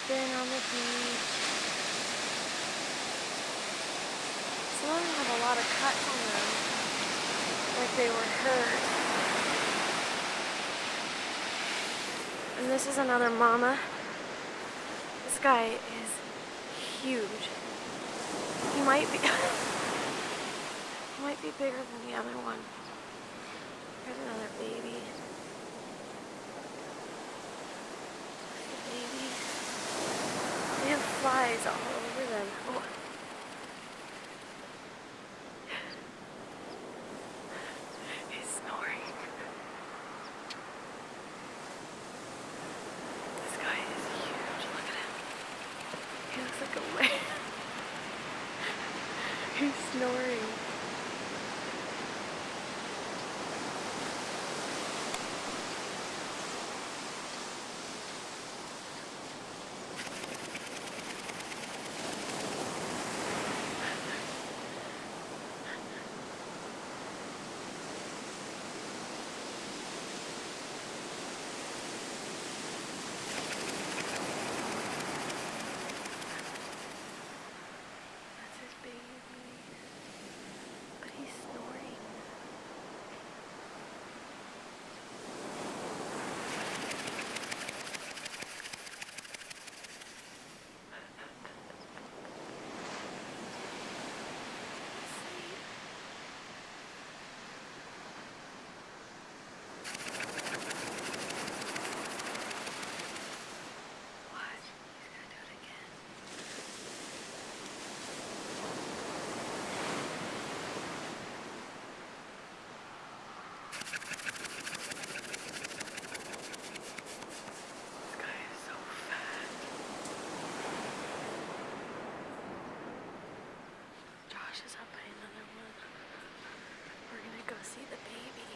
sleeping on the beach. Some of them have a lot of cuts on them, like they were hurt. And this is another mama. This guy is huge. He might be he might be bigger than the other one. There's another baby. The baby. They have flies all over them. Oh. He's snoring. This guy is huge. Look at him. He looks like a whale. He's snoring. That's his baby. But he's snoring. Watch, he's gonna do it again. This guy is so fat. Josh is up by another one. We're gonna go see the baby.